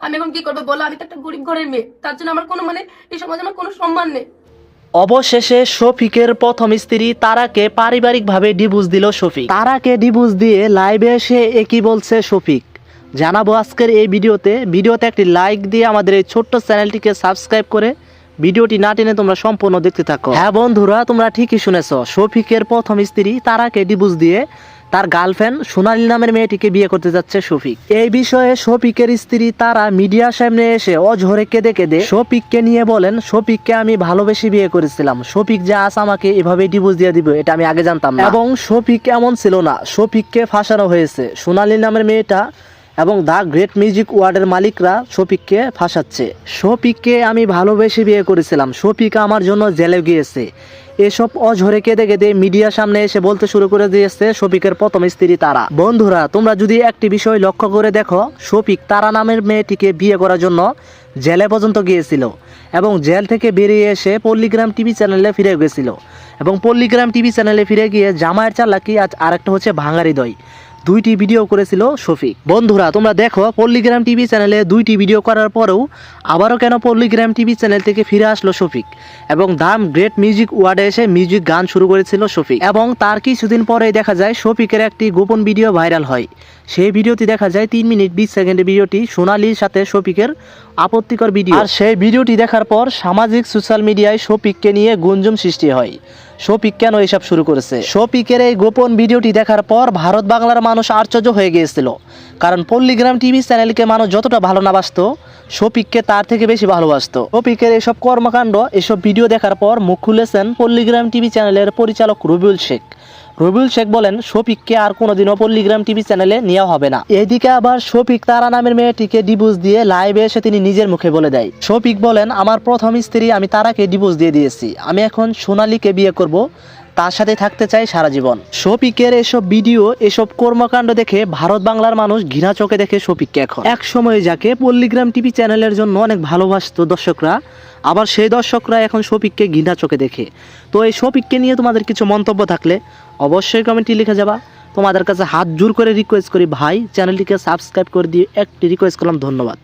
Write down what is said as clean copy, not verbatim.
আমি এখন কি করবো বলো? আমি তো একটা গরিব ঘরের মেয়ে, তার জন্য আমার কোনো মানে এই সমাজে আমার কোনো সম্মান নেই। অবশেষে শফিকের প্রথম স্ত্রী তারাকে পারিবারিকভাবে ডিভোর্স দিল শফিক। তারাকে ডিভোর্স দিয়ে লাইভে এসে একই বলছে শফিক। জানাবো আজকের এই ভিডিওতে একটি লাইক দিয়ে আমাদের এই ছোট্ট চ্যানেলটিকে সাবস্ক্রাইব করে ভিডিওটি না টেনে তোমরা সম্পূর্ণ দেখতে থাকো। হ্যাঁ বন্ধুরা, তোমরা ঠিকই শুনেছো, শফিকের প্রথম স্ত্রী তারাকে ডিভোর্স দিয়ে তার গার্লফ্রেন্ড সোনালী নামের মেয়েটিকে বিয়ে করতে যাচ্ছে শফিক। এই বিষয়ে শফিকের স্ত্রী তারা মিডিয়ার সামনে এসে অঝরে কেঁদে কেঁদে শফিককে নিয়ে বলেন, শফিককে আমি ভালোবেসে বিয়ে করেছিলাম, শফিক যে আজ আমাকে এভাবে ডিভোর্স দিয়ে দিবে এটা আমি আগে জানতাম না। এবং শফিক এমন ছিল না, শফিককে ফাঁসানো হয়েছে। সোনালী নামের মেয়েটা এবং দ্য গ্রেট মিউজিক ওয়ার্ল্ডের মালিকরা শফিককে ফাঁসাচ্ছে। শফিককে আমি ভালোবেসে বিয়ে করেছিলাম, শফিক আমার জন্য জেলে গিয়েছে। এসব অঝরে কেঁদে কেঁদে মিডিয়ার সামনে এসে বলতে শুরু করে দিয়েছে শফিকের প্রথম স্ত্রী তারা। বন্ধুরা, তোমরা যদি একটি বিষয় লক্ষ্য করে দেখো, শফিক তারা নামের মেয়েটিকে বিয়ে করার জন্য জেলে পর্যন্ত গিয়েছিল এবং জেল থেকে বেরিয়ে এসে পল্লীগ্রাম টিভি চ্যানেলে ফিরে গেছিল এবং পল্লীগ্রাম টিভি চ্যানেলে ফিরে গিয়ে জামাইয়ের চালাকি আজ আরেকটা হচ্ছে ভাঙারি দই, দুইটি ভিডিও করেছিল শফিক। বন্ধুরা, তোমরা দেখো পল্লীগ্রাম টিভি চ্যানেলে দুইটি ভিডিও করার পরেও আবারও কেন পল্লীগ্রাম টিভি চ্যানেল থেকে ফিরে আসলো শফিক এবং দ্য গ্রেট মিউজিক ওয়ার্ল্ডে এসে মিউজিক গান শুরু করেছিল শফিক। এবং তার কিছুদিন পরেই দেখা যায় শফিকের একটি গোপন ভিডিও ভাইরাল হয়। সেই ভিডিওটি দেখা যায় 3 মিনিট 20 সেকেন্ডের ভিডিওটি সোনালীর সাথে শফিকের আপত্তিকর ভিডিও। আর সেই ভিডিওটি দেখার পর সামাজিক সোশ্যাল মিডিয়ায় শফিককে নিয়ে গুঞ্জন সৃষ্টি হয়। শফিক কেন এসব শুরু করেছে? শফিকের এই গোপন ভিডিওটি দেখার পর ভারত বাংলার মানুষ আশ্চর্য হয়ে গিয়েছিল, কারণ পল্লীগ্রাম টিভি চ্যানেলকে মানুষ যতটা ভালো না বাসত, শফিককে তার থেকে বেশি ভালোবাসত। শফিকের এসব কর্মকাণ্ড, এসব ভিডিও দেখার পর মুখ খুলেছেন পল্লীগ্রাম টিভি চ্যানেলের পরিচালক রবিউল শেখ। রবিউল শেখ বলেন, শফিককে আর কোনোদিনও পল্লীগ্রাম টিভি চ্যানেলে নেওয়া হবে না। এদিকে আবার শফিক তারা নামের মেয়েটিকে ডিভোর্স দিয়ে লাইভে এসে তিনি নিজের মুখে বলে দেয়। শফিক বলেন, আমার প্রথম স্ত্রী আমি তারাকে ডিভোর্স দিয়ে দিয়েছি, আমি এখন সোনালীকে বিয়ে করব, তার সাথে থাকতে চাই সারা জীবন। শফিকের এসব ভিডিও, এসব কর্মকাণ্ড দেখে ভারত বাংলার মানুষ ঘৃণা চোখে দেখে শফিককে। এখন এক সময় যাকে পল্লীগ্রাম টিভি চ্যানেলের জন্য অনেক ভালোবাসতো দর্শকরা, আবার সেই দর্শকরা এখন শফিককে ঘৃণা চোখে দেখে। তো এই শফিককে নিয়ে তোমাদের কিছু মন্তব্য থাকলে অবশ্যই কমেন্টে লিখে যাবা। তোমাদের কাছে হাত জোর করে রিকোয়েস্ট করি, ভাই চ্যানেলটিকে সাবস্ক্রাইব করে দিয়ে একটি রিকোয়েস্ট করলাম। ধন্যবাদ।